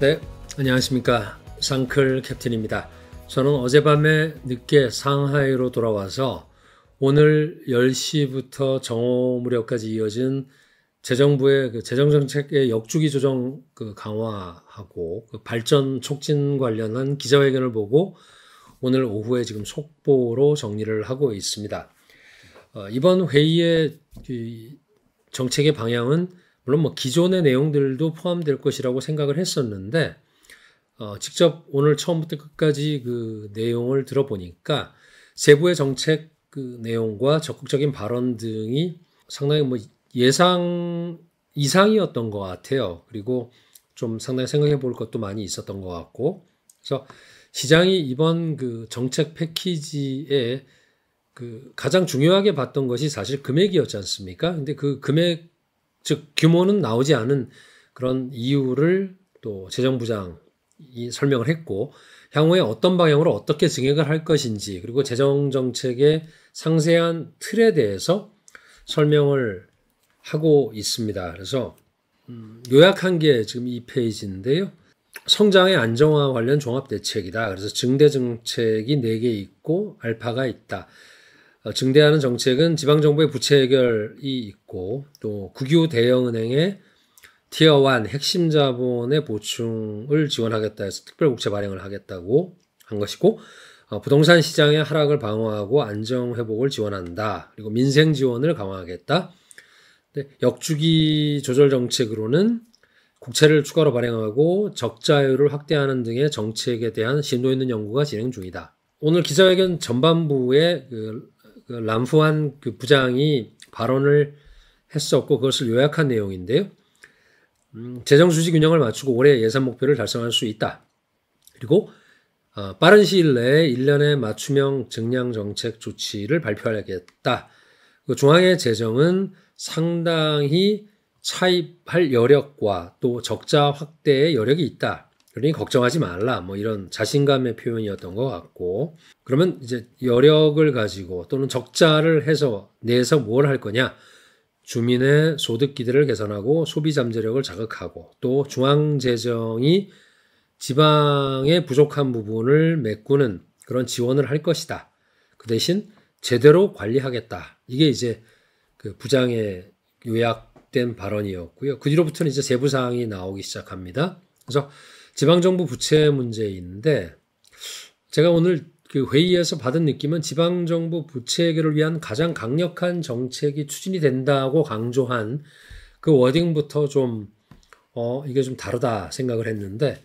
네, 안녕하십니까. 상클 캡틴입니다. 저는 어젯밤에 늦게 상하이로 돌아와서 오늘 10시부터 정오 무렵까지 이어진 재정부의 재정정책의 역주기 조정 강화하고 발전 촉진 관련한 기자회견을 보고 오늘 오후에 지금 속보로 정리를 하고 있습니다. 이번 회의의 정책의 방향은 물론 기존의 내용들도 포함될 것이라고 생각을 했었는데 직접 오늘 처음부터 끝까지 그 내용을 들어보니까 세부의 정책 그 내용과 적극적인 발언 등이 상당히 예상 이상이었던 것 같아요. 그리고 좀 상당히 생각해 볼 것도 많이 있었던 것 같고, 그래서 시장이 이번 그 정책 패키지에 그 가장 중요하게 봤던 것이 사실 금액이었지 않습니까? 근데 그 금액, 즉 규모는 나오지 않은 그런 이유를 또 재정부장이 설명을 했고, 향후에 어떤 방향으로 어떻게 증액을 할 것인지, 그리고 재정정책의 상세한 틀에 대해서 설명을 하고 있습니다. 그래서 요약한 게 지금 이 페이지인데요. 성장의 안정화 관련 종합대책이다. 그래서 증대정책이 4개 있고 알파가 있다. 증대하는 정책은 지방정부의 부채 해결이 있고, 또 국유 대형은행의 티어1 핵심 자본의 보충을 지원하겠다 해서 특별국채 발행을 하겠다고 한 것이고, 부동산 시장의 하락을 방어하고 안정 회복을 지원한다. 그리고 민생 지원을 강화하겠다. 역주기 조절 정책으로는 국채를 추가로 발행하고 적자율을 확대하는 등의 정책에 대한 심도 있는 연구가 진행 중이다. 오늘 기자회견 전반부에 람프한 부장이 발언을 했었고, 그것을 요약한 내용인데요. 재정 수지 균형을 맞추고 올해 예산 목표를 달성할 수 있다. 그리고 빠른 시일 내에 1년의 맞춤형 증량 정책 조치를 발표하겠다. 중앙의 재정은 상당히 차입할 여력과 또 적자 확대의 여력이 있다. 그러니 걱정하지 말라. 이런 자신감의 표현이었던 것 같고, 그러면 이제 여력을 가지고 또는 적자를 내서 뭘 할 거냐? 주민의 소득 기대를 개선하고 소비 잠재력을 자극하고, 또 중앙 재정이 지방의 부족한 부분을 메꾸는 그런 지원을 할 것이다. 그 대신 제대로 관리하겠다. 이게 이제 그 부장의 요약된 발언이었고요. 그 뒤로부터는 이제 세부 사항이 나오기 시작합니다. 그래서 지방정부 부채 문제인데, 제가 오늘 그 회의에서 받은 느낌은 지방정부 부채 해결을 위한 가장 강력한 정책이 추진이 된다고 강조한 그 워딩부터 이게 좀 다르다 생각을 했는데,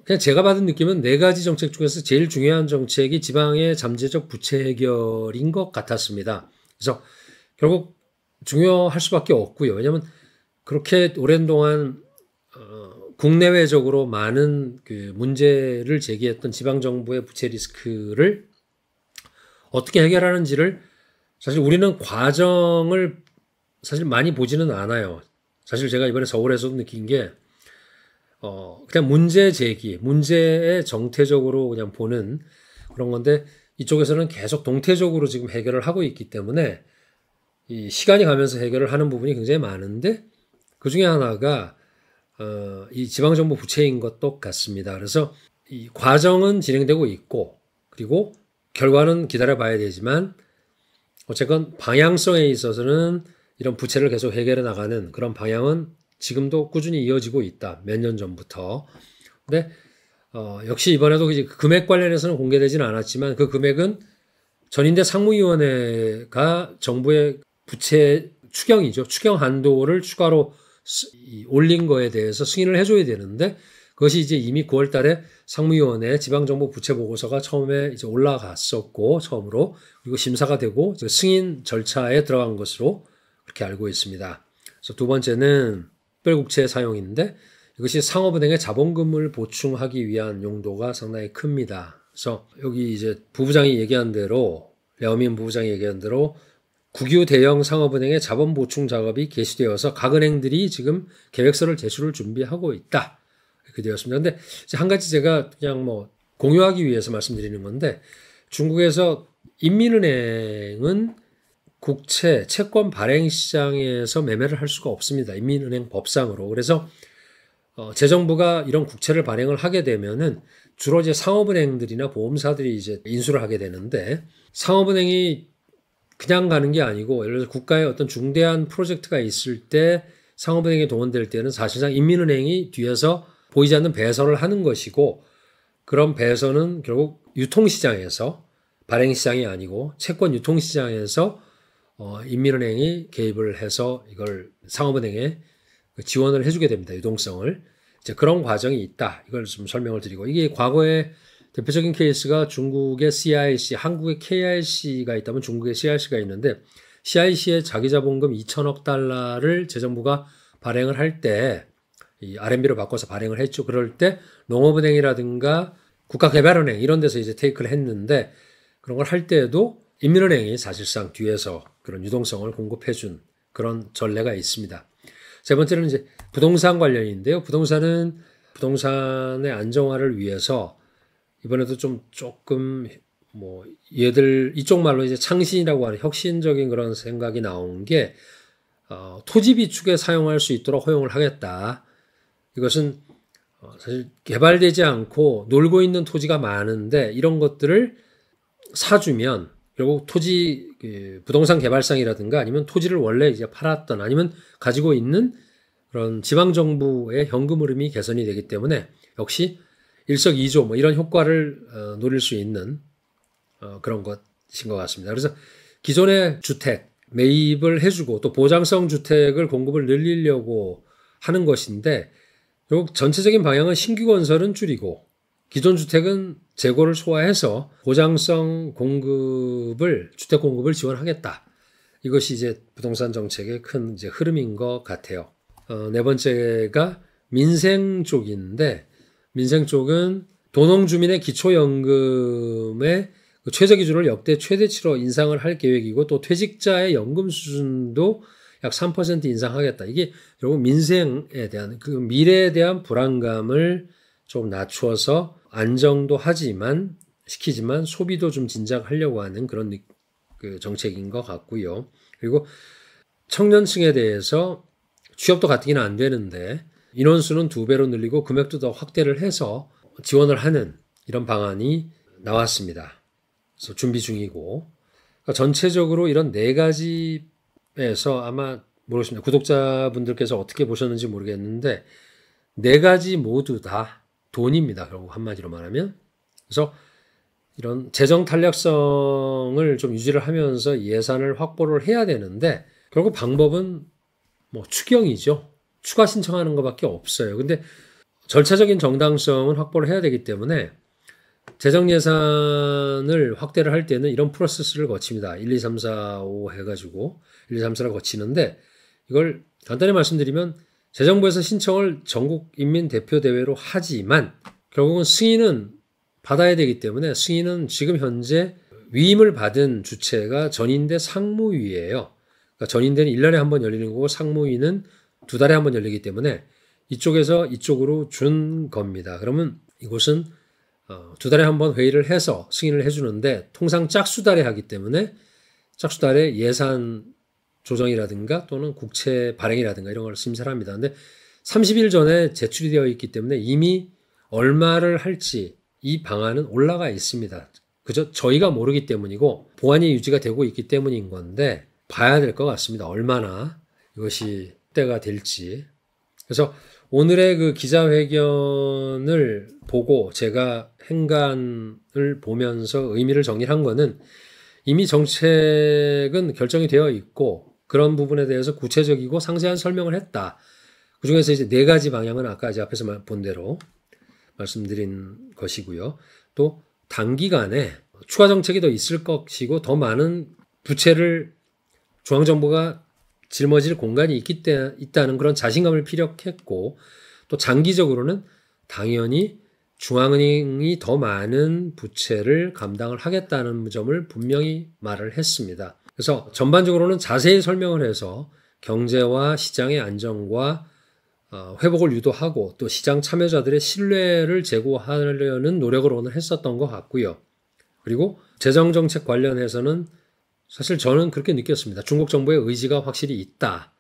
그냥 제가 받은 느낌은 4가지 정책 중에서 제일 중요한 정책이 지방의 잠재적 부채 해결인 것 같았습니다. 그래서 결국 중요할 수밖에 없고요. 왜냐하면 그렇게 오랜 동안 국내외적으로 많은 그 문제를 제기했던 지방정부의 부채 리스크를 어떻게 해결하는지를 사실 우리는 과정을 사실 많이 보지는 않아요. 사실 제가 이번에 서울에서도 느낀 게 그냥 문제 제기, 문제의 정태적으로 그냥 보는 그런 건데, 이쪽에서는 계속 동태적으로 지금 해결을 하고 있기 때문에 이 시간이 가면서 해결을 하는 부분이 굉장히 많은데, 그 중에 하나가 이 지방정부 부채인 것도 같습니다. 그래서 이 과정은 진행되고 있고, 그리고 결과는 기다려봐야 되지만, 어쨌건 방향성에 있어서는 이런 부채를 계속 해결해 나가는 그런 방향은 지금도 꾸준히 이어지고 있다. 몇 년 전부터. 근데 역시 이번에도 이제 금액 관련해서는 공개되지는 않았지만, 그 금액은 전인대 상무위원회가 정부의 부채 추경이죠. 추경 한도를 추가로 올린 거에 대해서 승인을 해줘야 되는데, 그것이 이제 이미 9월 달에 상무위원회 지방정부 부채 보고서가 처음에 이제 올라갔었고, 처음으로, 그리고 심사가 되고 승인 절차에 들어간 것으로 그렇게 알고 있습니다. 그래서 두 번째는 특별국채 사용인데, 이것이 상업은행의 자본금을 보충하기 위한 용도가 상당히 큽니다. 그래서 여기 이제 부부장이 얘기한 대로, 려민 부부장이 얘기한 대로 국유 대형 상업은행의 자본 보충 작업이 개시되어서 각 은행들이 지금 계획서를 제출을 준비하고 있다. 이렇게 되었습니다. 근데 한 가지 제가 그냥 공유하기 위해서 말씀드리는 건데, 중국에서 인민은행은 국채, 채권 발행 시장에서 매매를 할 수가 없습니다. 인민은행 법상으로. 그래서 재정부가 이런 국채를 발행을 하게 되면은 주로 이제 상업은행들이나 보험사들이 이제 인수를 하게 되는데 상업은행이 그냥 가는 게 아니고 예를 들어서 국가의 어떤 중대한 프로젝트가 있을 때 상업은행이 동원될 때는 사실상 인민은행이 뒤에서 보이지 않는 배선을 하는 것이고 그런 배선은 결국 유통시장에서 발행시장이 아니고 채권 유통시장에서 인민은행이 개입을 해서 이걸 상업은행에 지원을 해주게 됩니다. 유동성을. 이제 그런 과정이 있다. 이걸 좀 설명을 드리고 이게 과거에 대표적인 케이스가 중국의 CIC, 한국의 KIC가 있다면 중국의 CIC가 있는데 CIC의 자기자본금 2천억 달러를 재정부가 발행을 할 때 이 RMB로 바꿔서 발행을 했죠. 그럴 때 농업은행이라든가 국가개발은행 이런 데서 이제 테이크를 했는데 그런 걸 할 때에도 인민은행이 사실상 뒤에서 그런 유동성을 공급해준 그런 전례가 있습니다. 세 번째는 이제 부동산 관련인데요. 부동산의 안정화를 위해서 이번에도 조금 얘들 이쪽 말로 이제 창신이라고 하는 혁신적인 그런 생각이 나온 게 토지 비축에 사용할 수 있도록 허용을 하겠다. 이것은 사실 개발되지 않고 놀고 있는 토지가 많은데 이런 것들을 사주면 결국 토지 부동산 개발상이라든가 아니면 토지를 원래 이제 팔았던 아니면 가지고 있는 그런 지방 정부의 현금 흐름이 개선이 되기 때문에 역시 일석이조 이런 효과를 노릴 수 있는 그런 것인 것 같습니다. 그래서 기존의 주택 매입을 해주고 또 보장성 주택을 공급을 늘리려고 하는 것인데 결국 전체적인 방향은 신규 건설은 줄이고 기존 주택은 재고를 소화해서 보장성 공급을 주택 공급을 지원하겠다. 이것이 이제 부동산 정책의 큰 이제 흐름인 것 같아요. 네 번째가 민생 쪽인데 민생 쪽은 도농주민의 기초연금의 최저 기준을 역대 최대치로 인상을 할 계획이고 또 퇴직자의 연금 수준도 약 3% 인상하겠다. 이게 결국 민생에 대한 그 미래에 대한 불안감을 좀 낮춰서 안정도 시키지만 소비도 좀 진작하려고 하는 그런 그 정책인 것 같고요. 그리고 청년층에 대해서 취업도 가뜩이나 안 되는데 인원수는 2배로 늘리고 금액도 더 확대를 해서 지원을 하는 이런 방안이 나왔습니다. 그래서 준비 중이고 그러니까 전체적으로 이런 네 가지에서 아마 모르겠습니다. 구독자분들께서 어떻게 보셨는지 모르겠는데 네 가지 모두 다 돈입니다. 결국 한마디로 말하면. 그래서 이런 재정 탄력성을 좀 유지를 하면서 예산을 확보를 해야 되는데 결국 방법은 추경이죠. 추가 신청하는 것밖에 없어요. 근데 절차적인 정당성은 확보를 해야 되기 때문에 재정 예산을 확대를 할 때는 이런 프로세스를 거칩니다. 1, 2, 3, 4, 5 해가지고 1, 2, 3, 4를 거치는데 이걸 간단히 말씀드리면 재정부에서 신청을 전국인민대표대회로 하지만 결국은 승인은 받아야 되기 때문에 승인은 지금 현재 위임을 받은 주체가 전인대 상무위예요. 그러니까 전인대는 1년에 한 번 열리는 거고 상무위는 2달에 한 번 열리기 때문에 이쪽에서 이쪽으로 준 겁니다. 그러면 이곳은 2달에 한 번 회의를 해서 승인을 해주는데 통상 짝수달에 하기 때문에 짝수달에 예산 조정이라든가 또는 국채 발행이라든가 이런 걸 심사를 합니다. 근데 30일 전에 제출이 되어 있기 때문에 이미 얼마를 할지 이 방안은 올라가 있습니다. 그저 저희가 모르기 때문이고 보안이 유지가 되고 있기 때문인 건데 봐야 될 것 같습니다. 얼마나 이것이 때가 될지. 그래서 오늘의 그 기자회견을 보고 제가 행간을 보면서 의미를 정리한 거는 이미 정책은 결정이 되어 있고 그런 부분에 대해서 구체적이고 상세한 설명을 했다. 그중에서 이제 네 가지 방향은 아까 이제 앞에서 본 대로 말씀드린 것이고요. 또 단기간에 추가 정책이 더 있을 것이고 더 많은 부채를 중앙정부가 짊어질 공간이 있다는 그런 자신감을 피력했고 또 장기적으로는 당연히 중앙은행이 더 많은 부채를 감당을 하겠다는 점을 분명히 말을 했습니다. 그래서 전반적으로는 자세히 설명을 해서 경제와 시장의 안정과 회복을 유도하고 또 시장 참여자들의 신뢰를 제고하려는 노력을 오늘 했었던 것 같고요. 그리고 재정정책 관련해서는 사실 저는 그렇게 느꼈습니다. 중국 정부의 의지가 확실히 있다.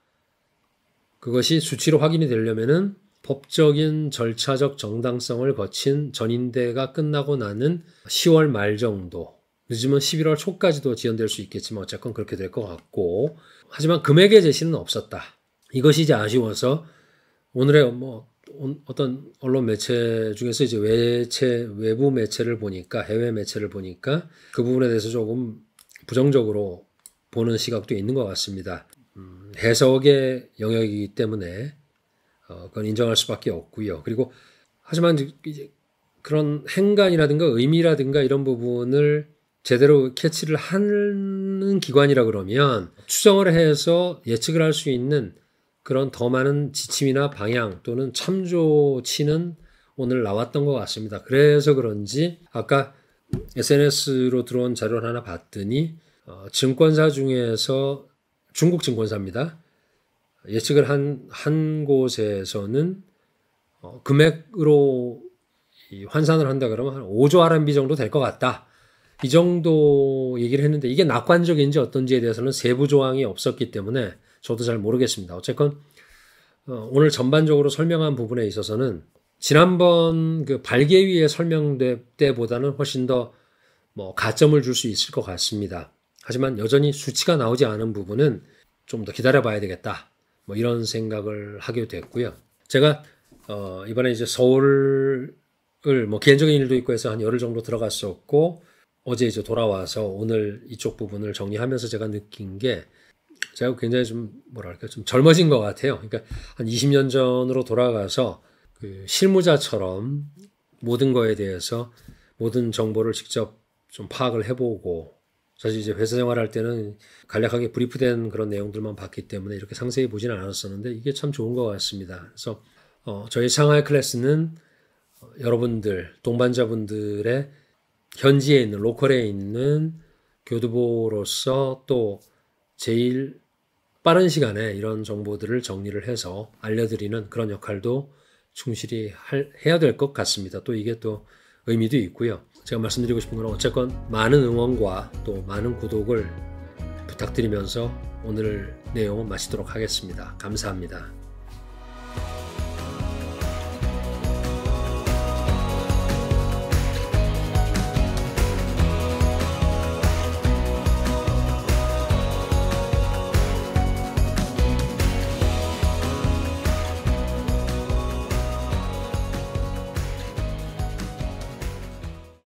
그것이 수치로 확인이 되려면은 법적인 절차적 정당성을 거친 전인대가 끝나고 나는 10월 말 정도, 늦으면 11월 초까지도 지연될 수 있겠지만 어쨌건 그렇게 될 것 같고, 하지만 금액의 제시는 없었다. 이것이 이제 아쉬워서 오늘의 어떤 언론 매체 중에서 이제 외부 매체를 보니까, 해외 매체를 보니까 그 부분에 대해서 조금 부정적으로 보는 시각도 있는 것 같습니다. 해석의 영역이기 때문에 그건 인정할 수밖에 없고요. 그리고 하지만 이제 그런 행간이라든가 의미라든가 이런 부분을 제대로 캐치를 하는 기관이라 그러면 추정을 해서 예측을 할 수 있는 그런 더 많은 지침이나 방향 또는 참조치는 오늘 나왔던 것 같습니다. 그래서 그런지 아까 SNS로 들어온 자료를 하나 봤더니 증권사 중에서 중국 증권사입니다. 예측을 한 곳에서는 금액으로 환산을 한다 그러면 한 5조 RMB 정도 될 것 같다. 이 정도 얘기를 했는데 이게 낙관적인지 어떤지에 대해서는 세부 조항이 없었기 때문에 저도 잘 모르겠습니다. 어쨌건 오늘 전반적으로 설명한 부분에 있어서는 지난번 그 발개위에 설명될 때보다는 훨씬 더 가점을 줄 수 있을 것 같습니다. 하지만 여전히 수치가 나오지 않은 부분은 좀 더 기다려 봐야 되겠다. 이런 생각을 하게 됐고요. 제가 이번에 이제 서울을 개인적인 일도 있고 해서 한 열흘 정도 들어갔었고 어제 이제 돌아와서 오늘 이쪽 부분을 정리하면서 제가 느낀 게 제가 굉장히 좀 젊어진 것 같아요. 그러니까 한 20년 전으로 돌아가서 그 실무자처럼 모든 거에 대해서 모든 정보를 직접 좀 파악을 해보고 사실 이제 회사 생활할 때는 간략하게 브리프된 그런 내용들만 봤기 때문에 이렇게 상세히 보지는 않았었는데 이게 참 좋은 것 같습니다. 그래서 저희 상하이 클래스는 여러분들 동반자분들의 현지에 있는 로컬에 있는 교두보로서 또 제일 빠른 시간에 이런 정보들을 정리를 해서 알려드리는 그런 역할도 충실히 해야 될 것 같습니다. 또 이게 또 의미도 있고요. 제가 말씀드리고 싶은 건 어쨌건 많은 응원과 또 많은 구독을 부탁드리면서 오늘 내용은 마치도록 하겠습니다. 감사합니다.